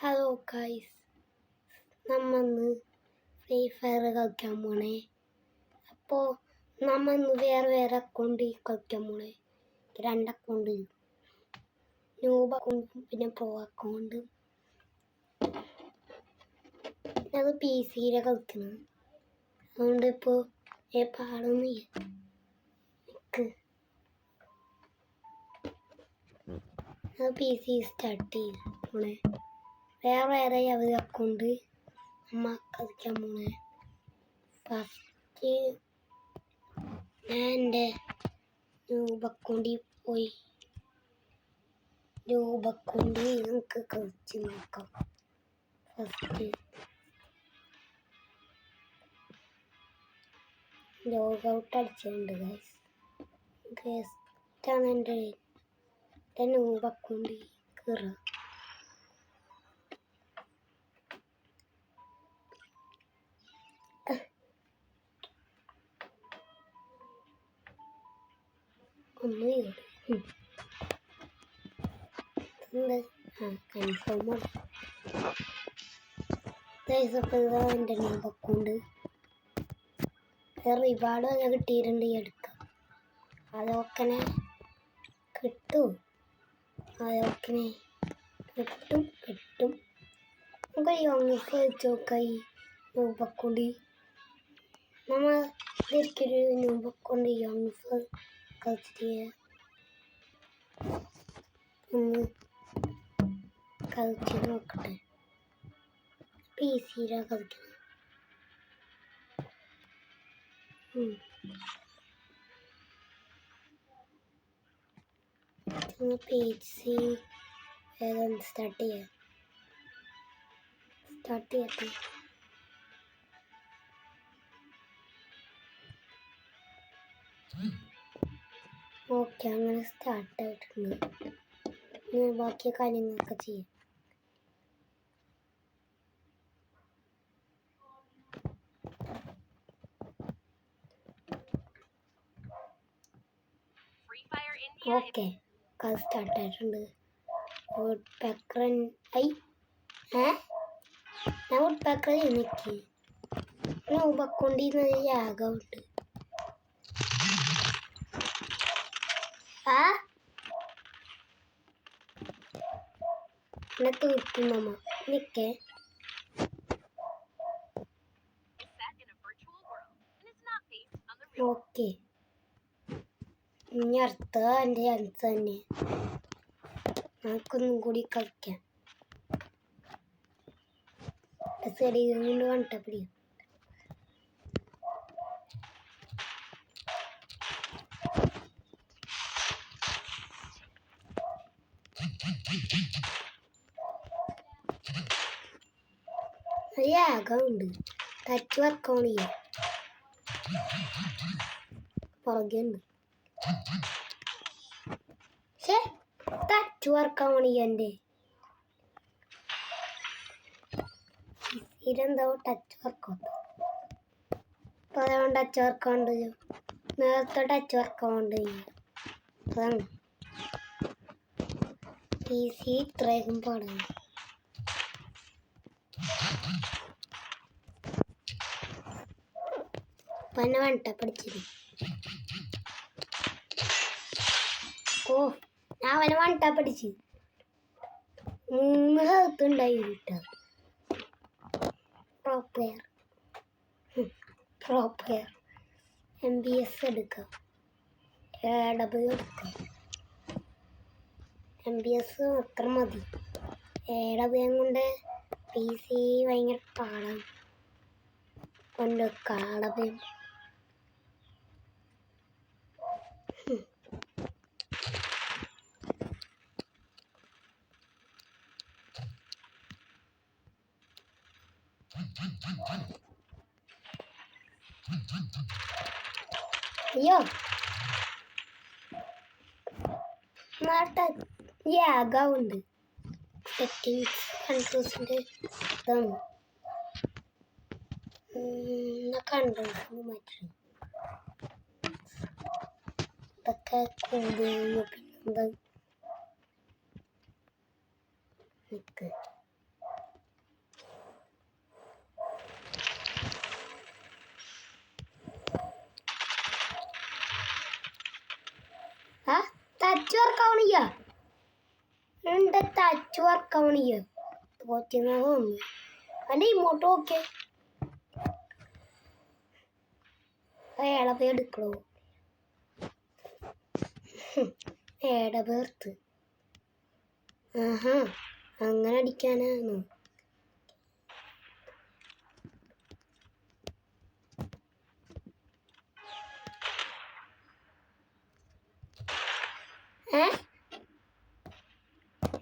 Hello guys, നമ്മന്ന് free fire കളിക്കാൻ പോണേ. അപ്പോൾ നമ്മന്ന് വേറെ അക്കൗണ്ട് കളിക്കാൻ പോണേ. 2 അക്കൗണ്ട്, ന്യൂബ് അക്കൗണ്ടും പിന്നെ പ്രോ അക്കൗണ്ട്. അത് പി സിയിലെ കളിക്കണം. അതുകൊണ്ട് ഇപ്പോൾ പാടൊന്നുമില്ല. അത് പി സി സ്റ്റാർട്ട് ചെയ്ത് പോണേ. വേറെ അവർ അക്കൗണ്ട് നമ്മ കളിക്കാൻ പോണേ. ഫസ്റ്റ് ഞാൻ എൻ്റെ ന്യൂബ് അക്കൗണ്ടിൽ പോയി. ന്യൂബ് അക്കൗണ്ട് നമുക്ക് കളിച്ച് നോക്കാം. ഫസ്റ്റ് ലോഗ് ഔട്ട് അടിച്ചിട്ടുണ്ട് ഗൈസ്. എൻ്റെ ന്യൂബ് അക്കൗണ്ടിൽ കയറുക. കൺഫേം എൻ്റെ ന്യൂബ് അക്കൗണ്ട് റിവാർഡ് വല്ല കിട്ടിയിട്ടുണ്ട്. എടുക്കാം. അതൊക്കെ കിട്ടും. അതൊക്കെ കിട്ടും. നമുക്ക് യോങ്ങിഫ് വെച്ച് നോക്കാം. ഈ ന്യൂബ് അക്കൗണ്ട് നമ്മൾ ഒരിക്കലും ന്യൂബ് അക്കൗണ്ട് യോങ്ങിഫ് കളിച്ചിട്ട് ഒന്ന് കളിച്ച് നോക്കട്ടെ. പി സിയിലാണ് കളിക്കുന്നത്. പേജ് സി സ്റ്റാർട്ട് ചെയ്യട്ടെ. ഓക്കെ, അങ്ങനെ സ്റ്റാർട്ടായിട്ടുണ്ട്. ഇനി ബാക്കി കാര്യങ്ങളൊക്കെ ചെയ്യാം. ഓക്കെ, കളി സ്റ്റാർട്ടായിട്ടുണ്ട്. വുഡ് പാക്കർ ഞാൻ വുഡ് പാക്കർ എനിക്ക് ന്യൂബ് അക്കൗണ്ടിൽ നിന്ന് യാഗമുണ്ട്. എന്നെ തീർക്കും നമ്മ നിൽക്കേ. ഓക്കെ, ഇനി അടുത്ത എൻ്റെ ചാൻസ് തന്നെ. നമുക്കൊന്നും കൂടി കളിക്കാം. ശരീരം കൊണ്ട് കണ്ടപ്പിടി. യാഗമുണ്ട്. ടച്ച് വർക്കാണ് ചെയ്യാം. പുറകെയുണ്ട്. ടച്ച് വർക്കാണ് ചെയ്യാൻ്റെ. ഇതെന്താ ടച്ച് വർക്കാണ്. അപ്പോൾ അതുകൊണ്ട് ടച്ച് വർക്കാണ്ട്. നേരത്തെ ടച്ച് വർക്കാണ്ട് അതാണ് പി സി ഇത്രയും പാടാണ്. അപ്പം എന്നെ വേണ്ട പഠിച്ചത്. ഞാൻ അവനെ വേണ്ട പഠിച്ച് 3 ഹെൽത്തുണ്ടായി കിട്ടുക. പ്രോ പ്ലെയർ MBS എടുക്കാം. AW എടുക്കാം. MBS അത്ര മതി. AW കൊണ്ട് പി സി ഭയങ്കര പാടാണ്. കൊണ്ട് AW അയ്യോ യാഗമുണ്ട്. സെറ്റിങ്സ് കൺട്രോൾസിൻ്റെ ഇതാണ്. കൺട്രോൾസ് മാറ്റി ഇതൊക്കെ പിന്നെന്താ നിൽക്ക്. ആ ടച്ച് വർക്കാവണില്ല. എൻ്റെ ടച്ച് വർക്കാവണില്ല. തോറ്റുന്നത് തോന്നുന്നു. എൻ്റെ ഇമോട്ട് ഓക്കെ അയാളെ എടുക്കണോ? ഏടെ പേർത്ത്. ആഹാ അങ്ങനെ അടിക്കാനാണോ?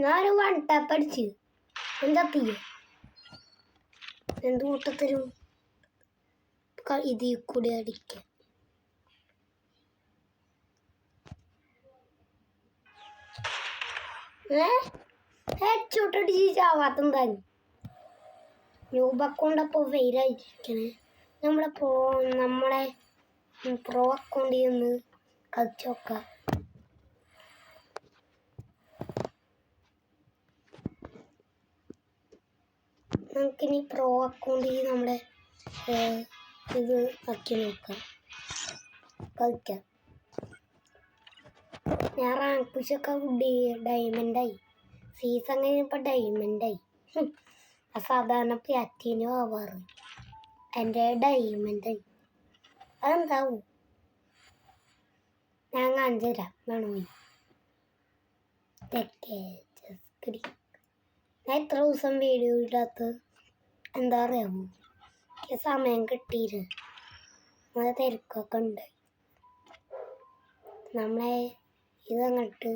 ഞാനൊരു വൺ ടാപ്പ് അടിച്ച് എന്താ തീയ എന്ത് കൂട്ടത്തിലും ഇതിൽ കൂടി അടിക്കാം. ഹെഡ്ഷോട്ട് അടിച്ച് ചാവാത്തെന്തായാലും ന്യൂബ് അക്കൗണ്ടപ്പോൾ ഫെയിലായിരിക്കണേ. നമ്മളെ പ്രോ അക്കൗണ്ടിൽ നിന്ന് കളിച്ച് നോക്കാം. നമുക്കിനി പ്രോ അക്കൗണ്ടിൽ നമ്മുടെ ഇത് ആക്കി നോക്കാം, കളിക്കാം. ഞാൻ റാങ്ക് പുഷൊക്കെ ഡയമണ്ടായി. സീസൺ കഴിഞ്ഞപ്പോൾ ഡയമണ്ടായി. സാധാരണ പ്ലാറ്റിനം ആവാറ്, എൻ്റെ ഡയമണ്ടായി. അതെന്താവും ഞാൻ കാണിച്ചു തരാം വേണമെങ്കിൽ. ഞാൻ എത്ര ദിവസം വീഡിയോ ഇടാത്ത എന്താ അറിയാമോ? എനിക്ക് സമയം കിട്ടിയില്ല, അത് തിരക്കൊക്കെ ഉണ്ട്. നമ്മളെ ഇതങ്ങോട്ട്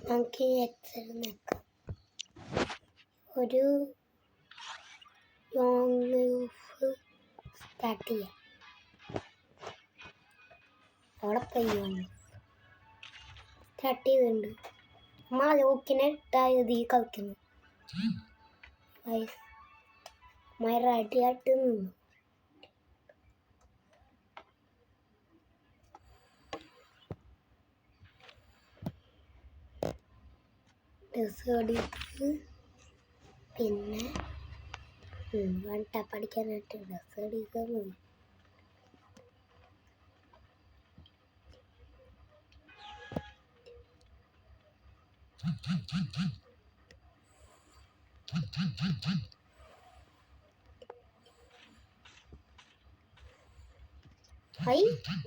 നമുക്ക് എക്സൽ നോക്കാം. ഒരു ലോങ് ലൈഫ് സ്റ്റാർട്ട് ചെയ്യാം. അവിടെ പയ്യാണ് സ്റ്റാർട്ട് ചെയ്തിട്ടുണ്ട്. നമ്മൾ ലോക്കിനെ ഇട്ടായത് ഈ കളിക്കുന്നു. റെഡിയായിട്ട് നിന്നു. പിന്നെ വൺ ടാപ്പ് അടിക്കാനായിട്ട് ഡ്രസ് അടിക്കാൻ മതി.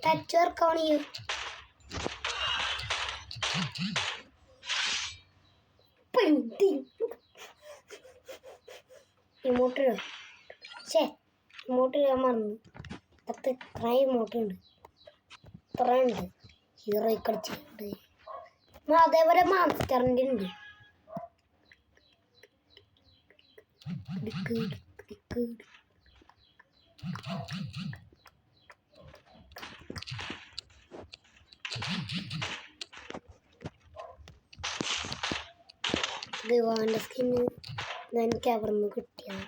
ടച്ച് വർക്കാണ് ഇമോട്ട് ഇടാൻ മറന്നു. പത്ത് ഇത്ര ഇമോട്ട് ഉണ്ട്, ഇത്ര ഉണ്ട്. ഹീറോ കളിച്ചിട്ടുണ്ട്. അതേപോലെ മാസ്റ്ററിൻ്റെ ഉണ്ട്. ദിവാന്റെ സ്കിന്ന് എനിക്ക് അവിടെ നിന്ന് കിട്ടിയത്.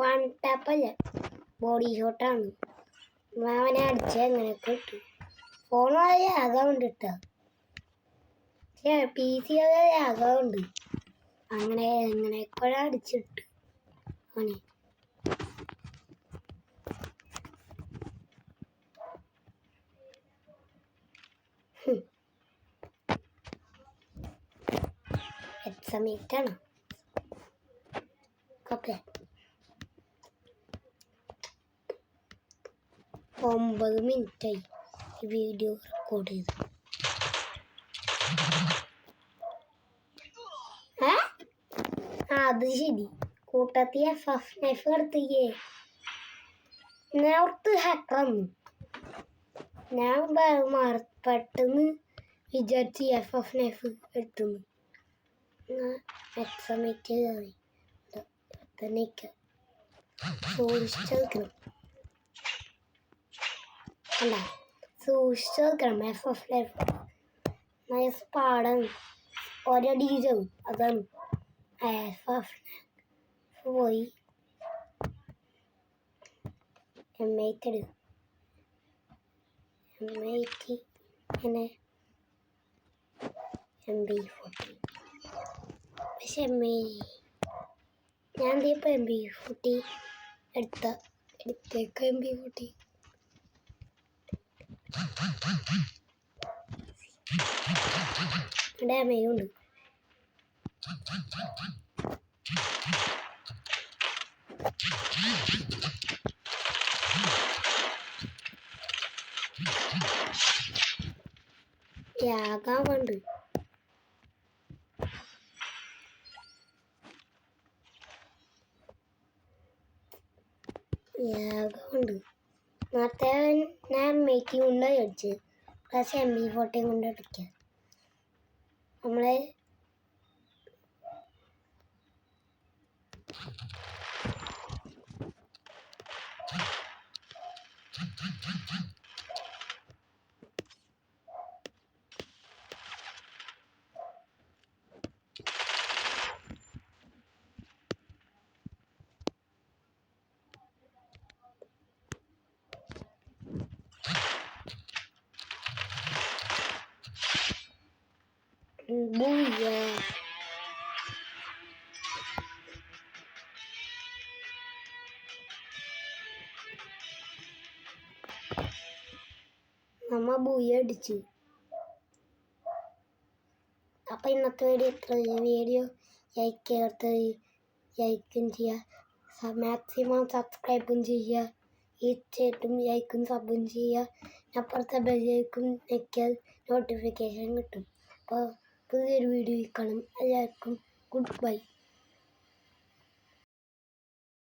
വൺ ടാപ്പല്ല, ബോഡി ഷോട്ടാണ്. അവനെ അടിച്ച എങ്ങനെയൊക്കെ ഇട്ടു. ഫോണായ ആകാവുണ്ട് ഇട്ടാ, പി സി ആകാവുണ്ട്. അങ്ങനെ എങ്ങനെയൊക്കെ അടിച്ചിട്ട് അവനെ സമയത്താണ്. ഓക്കെ 9 മിനിറ്റായി ഈ വീഡിയോ റെക്കോർഡ് ചെയ്ത്. അത് ശരി, കൂട്ടത്തിൽ FF എടുത്തില്ലേ? ഞാൻ ഓർത്ത് ഹാക്കറന്നു. ഞാൻ പെട്ടെന്ന് വിചാരിച്ച് FF എടുത്തുന്നു. എക്സമേറ്റ് തന്നെയൊക്കെ സൂക്ഷിച്ച് വെക്കണം. അല്ല സൂക്ഷിച്ച് വെക്കണം. FF നൈസ് പാടാണ്, ഒരടി ചാവും. അതാണ് FF പോയി M8 എടു. M8 പിന്നെ MB40. പക്ഷെ ഞാൻ ഇപ്പോൾ MB40 എടുത്തേക്ക് MB40 ഡാമേജ് ഉണ്ട്. യാഗാവുണ്ട്. നേരത്തെ ഞാൻ മേക്കിംഗ് കൊണ്ട് അടിച്ച് പ്ലസ് MB40 കൊണ്ട് അടിക്കുക. നമ്മളെ നമ്മ ബൂയ അടിച്ചു. അപ്പം ഇന്നത്തെ വീഡിയോ ലൈക്കും ചെയ്യുക, മാക്സിമം സബ്സ്ക്രൈബും ചെയ്യുക, തീർച്ചയായിട്ടും ലൈക്കും സബും ചെയ്യുക. അപ്പുറത്തെ ബെല്ലൈക്കും ഞെക്കിയാൽ നോട്ടിഫിക്കേഷൻ കിട്ടും. അപ്പോൾ പുതിയൊരു വീഡിയോ കാണും. എല്ലാവർക്കും ഗുഡ് ബൈ.